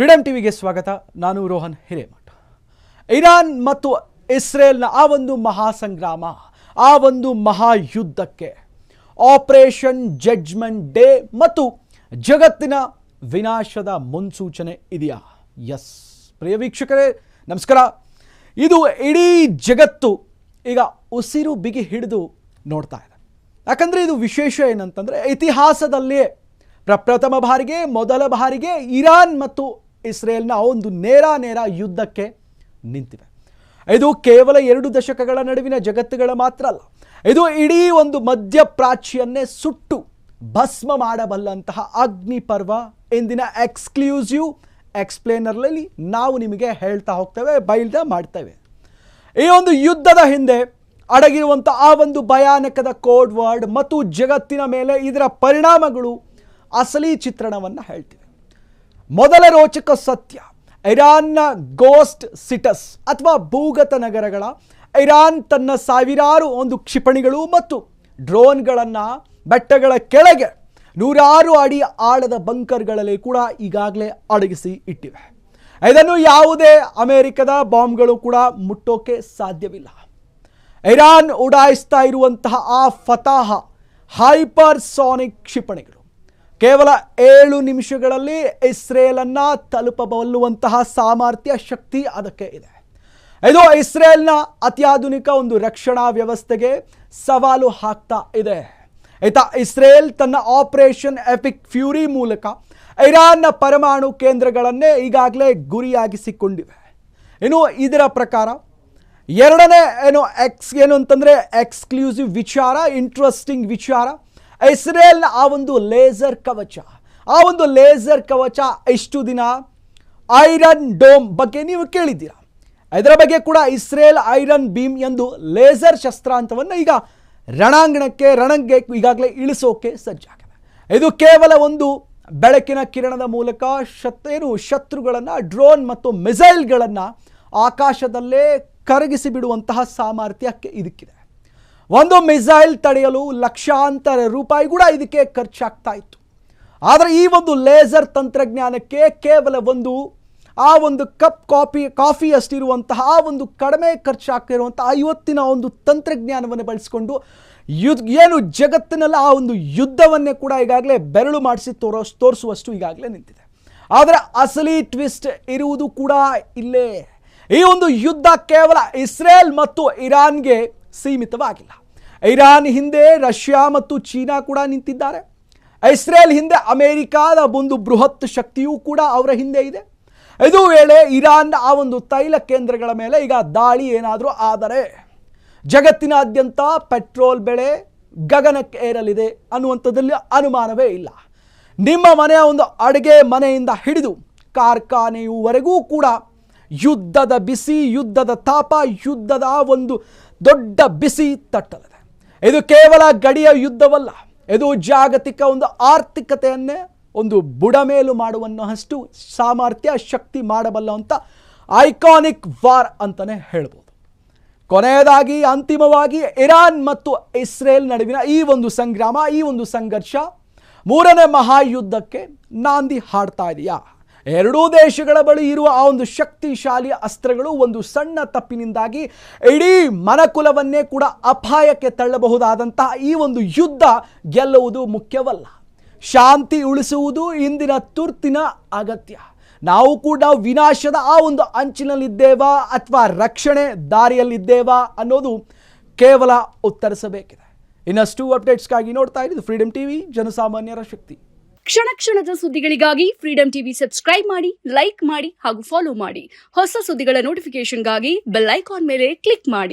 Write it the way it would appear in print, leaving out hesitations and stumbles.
Freedom ಟಿವಿಗೆ ಸ್ವಾಗತ. ನಾನು ರೋಹನ್ ಹಿರೇಮಠ. ಇರಾನ್ ಮತ್ತು ಇಸ್ರೇಲ್ನ ಆ ಒಂದು ಮಹಾಸಂಗ್ರಾಮ, ಆ ಒಂದು ಮಹಾಯುದ್ಧಕ್ಕೆ ಆಪರೇಷನ್ ಜಡ್ಜ್ಮೆಂಟ್ ಡೇ ಮತ್ತು ಜಗತ್ತಿನ ವಿನಾಶದ ಮುನ್ಸೂಚನೆ ಇದೆಯಾ? ಎಸ್ ಪ್ರಿಯ ವೀಕ್ಷಕರೇ, ನಮಸ್ಕಾರ. ಇದು ಇಡೀ ಜಗತ್ತು ಈಗ ಉಸಿರು ಬಿಗಿ ಹಿಡಿದು ನೋಡ್ತಾ ಇದೆ. ಯಾಕಂದರೆ ಇದು ವಿಶೇಷ ಏನಂತಂದರೆ, ಇತಿಹಾಸದಲ್ಲಿಯೇ ಪ್ರಪ್ರಥಮ ಬಾರಿಗೆ, ಮೊದಲ ಬಾರಿಗೆ ಇರಾನ್ ಮತ್ತು ಇಸ್ರೇಲ್ನ ಒಂದು ನೇರ ಯುದ್ಧಕ್ಕೆ ನಿಂತಿವೆ. ಇದು ಕೇವಲ 2 ದಶಕಗಳ ನಡುವಿನ ಜಗತ್ತುಗಳ ಮಾತ್ರ ಅಲ್ಲ, ಇದು ಇಡೀ ಒಂದು ಮಧ್ಯಪ್ರಾಚ್ಯವನ್ನೇ ಸುಟ್ಟು ಭಸ್ಮ ಮಾಡಬಲ್ಲಂತಹ ಅಗ್ನಿ ಪರ್ವ. ಇಂದಿನ ಎಕ್ಸ್ಕ್ಲೂಸಿವ್ ಎಕ್ಸ್ಪ್ಲೇನರ್ನಲ್ಲಿ ನಾವು ನಿಮಗೆ ಹೇಳ್ತಾ ಹೋಗ್ತೇವೆ, ಬಯಲ್ದ ಮಾಡ್ತೇವೆ. ಈ ಒಂದು ಯುದ್ಧದ ಹಿಂದೆ ಅಡಗಿರುವಂಥ ಆ ಒಂದು ಭಯಾನಕದ ಕೋಡ್ ವರ್ಡ್ ಮತ್ತು ಜಗತ್ತಿನ ಮೇಲೆ ಇದರ ಪರಿಣಾಮಗಳು, ಅಸಲಿ ಚಿತ್ರಣವನ್ನು ಹೇಳ್ತೀವಿ. ಮೊದಲ ರೋಚಕ ಸತ್ಯ, ಇರಾನ್ನ ಗೋಸ್ಟ್ ಸಿಟಸ್ ಅಥವಾ ಭೂಗತ ನಗರಗಳ, ಇರಾನ್ ತನ್ನ ಸಾವಿರಾರು ಒಂದು ಕ್ಷಿಪಣಿಗಳು ಮತ್ತು ಡ್ರೋನ್ಗಳನ್ನು ಬೆಟ್ಟಗಳ ಕೆಳಗೆ 100 ಅಡಿ ಆಳದ ಬಂಕರ್ಗಳಲ್ಲಿ ಕೂಡ ಈಗಾಗಲೇ ಅಡಗಿಸಿ ಇಟ್ಟಿವೆ. ಇದನ್ನು ಯಾವುದೇ ಅಮೆರಿಕದ ಬಾಂಬ್ಗಳು ಕೂಡ ಮುಟ್ಟೋಕೆ ಸಾಧ್ಯವಿಲ್ಲ. ಇರಾನ್ ಉಡಾಯಿಸ್ತಾ ಇರುವಂತಹ ಆ ಫತಾಹ ಹೈಪರ್ಸಾನಿಕ್ ಕ್ಷಿಪಣಿಗಳು ಕೇವಲ 7 ನಿಮಿಷಗಳಲ್ಲಿ ಇಸ್ರೇಲನ್ನು ತಲುಪಬಲ್ಲುವಂತಹ ಸಾಮರ್ಥ್ಯ, ಶಕ್ತಿ ಅದಕ್ಕೆ ಇದೆ. ಇದು ಇಸ್ರೇಲ್ನ ಅತ್ಯಾಧುನಿಕ ಒಂದು ರಕ್ಷಣಾ ವ್ಯವಸ್ಥೆಗೆ ಸವಾಲು ಹಾಕ್ತಾ ಇದೆ. ಇಸ್ರೇಲ್ ತನ್ನ ಆಪರೇಷನ್ ಎಪಿಕ್ ಫ್ಯೂರಿ ಮೂಲಕ ಇರಾನ್ನ ಪರಮಾಣು ಕೇಂದ್ರಗಳನ್ನೇ ಈಗಾಗಲೇ ಗುರಿಯಾಗಿಸಿಕೊಂಡಿವೆ. ಇನ್ನು ಇದರ ಪ್ರಕಾರ ಎರಡನೇ ಏನು ಅಂತಂದರೆ ಎಕ್ಸ್ಕ್ಲೂಸಿವ್ ವಿಚಾರ, ಇಂಟ್ರೆಸ್ಟಿಂಗ್ ವಿಚಾರ, ಇಸ್ರೇಲ್ನ ಆ ಒಂದು ಲೇಸರ್ ಕವಚ ಇಷ್ಟು ದಿನ ಐರನ್ ಡೋಮ್ ಬಗ್ಗೆ ನೀವು ಕೇಳಿದ್ದೀರಾ. ಇದರ ಬಗ್ಗೆ ಕೂಡ ಇಸ್ರೇಲ್ ಐರನ್ ಬೀಮ್ ಎಂದು ಲೇಸರ್ ಶಸ್ತ್ರಾಂತವನ್ನು ಈಗ ರಣಂಗೆ ಈಗಾಗಲೇ ಇಳಿಸೋಕೆ ಸಜ್ಜಾಗಿದೆ. ಇದು ಕೇವಲ ಒಂದು ಬೆಳಕಿನ ಕಿರಣದ ಮೂಲಕ ಶತ್ರುಗಳನ್ನು, ಡ್ರೋನ್ ಮತ್ತು ಮಿಸೈಲ್ಗಳನ್ನು ಆಕಾಶದಲ್ಲೇ ಕರಗಿಸಿ ಬಿಡುವಂತಹ ಸಾಮರ್ಥ್ಯಕ್ಕೆ ಇದಕ್ಕಿದೆ. ಒಂದು ಮಿಸೈಲ್ ತಡೆಯಲು ಲಕ್ಷಾಂತರ ರೂಪಾಯಿ ಕೂಡ ಇದಕ್ಕೆ ಖರ್ಚಾಗ್ತಾ ಇತ್ತು. ಆದರೆ ಈ ಒಂದು ಲೇಸರ್ ತಂತ್ರಜ್ಞಾನಕ್ಕೆ ಕೇವಲ ಆ ಒಂದು ಕಪ್ ಕಾಫಿ ಅಷ್ಟಿರುವಂತಹ ಆ ಒಂದು ಕಡಿಮೆ ಖರ್ಚಾಗ್ತಿರುವಂತಹ ಇವತ್ತಿನ ಒಂದು ತಂತ್ರಜ್ಞಾನವನ್ನು ಬಳಸಿಕೊಂಡು ಏನು ಜಗತ್ತಿನಲ್ಲಿ ಆ ಒಂದು ಯುದ್ಧವನ್ನೇ ಕೂಡ ಈಗಾಗಲೇ ಬೆರಳು ಮಾಡಿಸಿ ತೋರಿಸುವಷ್ಟು ಈಗಾಗಲೇ ನಿಂತಿದೆ. ಆದರೆ ಅಸಲಿ ಟ್ವಿಸ್ಟ್ ಇರುವುದು ಕೂಡ ಇಲ್ಲೇ. ಈ ಒಂದು ಯುದ್ಧ ಕೇವಲ ಇಸ್ರೇಲ್ ಮತ್ತು ಇರಾನ್ಗೆ ಸೀಮಿತವಾಗಿಲ್ಲ. ಇರಾನ್ ಹಿಂದೆ ರಷ್ಯಾ ಮತ್ತು ಚೀನಾ ಕೂಡ ನಿಂತಿದ್ದಾರೆ. ಇಸ್ರೇಲ್ ಹಿಂದೆ ಅಮೆರಿಕಾದ ಒಂದು ಬೃಹತ್ ಶಕ್ತಿಯೂ ಕೂಡ ಅವರ ಹಿಂದೆ ಇದೆ. ಇದು ವೇಳೆ ಇರಾನ್ನ ಆ ಒಂದು ತೈಲ ಕೇಂದ್ರಗಳ ಮೇಲೆ ಈಗ ದಾಳಿ ಏನಾದರೂ ಆದರೆ ಜಗತ್ತಿನಾದ್ಯಂತ ಪೆಟ್ರೋಲ್ ಬೆಲೆ ಗಗನಕ್ಕೆ ಏರಲಿದೆ ಅನ್ನುವಂಥದ್ದಲ್ಲಿ ಅನುಮಾನವೇ ಇಲ್ಲ. ನಿಮ್ಮ ಮನೆಯ ಒಂದು ಅಡುಗೆ ಮನೆಯಿಂದ ಹಿಡಿದು ಕಾರ್ಖಾನೆಯವರೆಗೂ ಕೂಡ ಯುದ್ಧದ ಬಿಸಿ, ಯುದ್ಧದ ತಾಪ, ಯುದ್ಧದ ಒಂದು ದೊಡ್ಡ ಬಿಸಿ ತಟ್ಟಲಿದೆ. ಇದು ಕೇವಲ ಗಡಿಯ ಯುದ್ಧವಲ್ಲ, ಇದು ಜಾಗತಿಕ ಒಂದು ಆರ್ಥಿಕತೆಯನ್ನೇ ಒಂದು ಬುಡಮೇಲು ಮಾಡುವನ್ನಷ್ಟು ಸಾಮರ್ಥ್ಯ, ಶಕ್ತಿ ಮಾಡಬಲ್ಲಂಥ ಐಕಾನಿಕ್ ವಾರ್ ಅಂತಲೇ ಹೇಳ್ಬೋದು. ಕೊನೆಯದಾಗಿ, ಅಂತಿಮವಾಗಿ ಇರಾನ್ ಮತ್ತು ಇಸ್ರೇಲ್ ನಡುವಿನ ಈ ಒಂದು ಸಂಗ್ರಾಮ, ಈ ಒಂದು ಸಂಘರ್ಷ 3ನೇ ಮಹಾಯುದ್ಧಕ್ಕೆ ನಾಂದಿ ಹಾಡ್ತಾ ಇದೆಯಾ? ಎರಡೂ ದೇಶಗಳ ಬಳಿ ಇರುವ ಆ ಒಂದು ಶಕ್ತಿಶಾಲಿ ಅಸ್ತ್ರಗಳು ಒಂದು ಸಣ್ಣ ತಪ್ಪಿನಿಂದಾಗಿ ಇಡೀ ಮನಕುಲವನ್ನೇ ಕೂಡ ಅಪಾಯಕ್ಕೆ ತಳ್ಳಬಹುದಾದಂತಹ ಈ ಒಂದು ಯುದ್ಧ ಗೆಲ್ಲುವುದು ಮುಖ್ಯವಲ್ಲ, ಶಾಂತಿ ಉಳಿಸುವುದು ಇಂದಿನ ತುರ್ತಿನ ಅಗತ್ಯ. ನಾವು ಕೂಡ ವಿನಾಶದ ಆ ಒಂದು ಅಂಚಿನಲ್ಲಿದ್ದೇವಾ ಅಥವಾ ರಕ್ಷಣೆ ದಾರಿಯಲ್ಲಿದ್ದೇವಾ ಅನ್ನೋದು ಕೇವಲ ಉತ್ತರಿಸಬೇಕಿದೆ. ಇನ್ನಷ್ಟು ಅಪ್ಡೇಟ್ಸ್ಗಾಗಿ ನೋಡ್ತಾ ಇದ್ದು ಫ್ರೀಡಮ್ ಟಿವಿ, ಜನಸಾಮಾನ್ಯರ ಶಕ್ತಿ. ಕ್ಷಣ ಕ್ಷಣದ ಸುದ್ದಿಗಳಿಗಾಗಿ ಫ್ರೀಡಮ್ ಟಿವಿ ಸಬ್ಸ್ಕ್ರೈಬ್ ಮಾಡಿ, ಲೈಕ್ ಮಾಡಿ ಹಾಗೂ ಫಾಲೋ ಮಾಡಿ. ಹೊಸ ಸುದ್ದಿಗಳ ನೋಟಿಫಿಕೇಶನ್ಗಾಗಿ ಬೆಲ್ ಐಕಾನ್ ಮೇಲೆ ಕ್ಲಿಕ್ ಮಾಡಿ.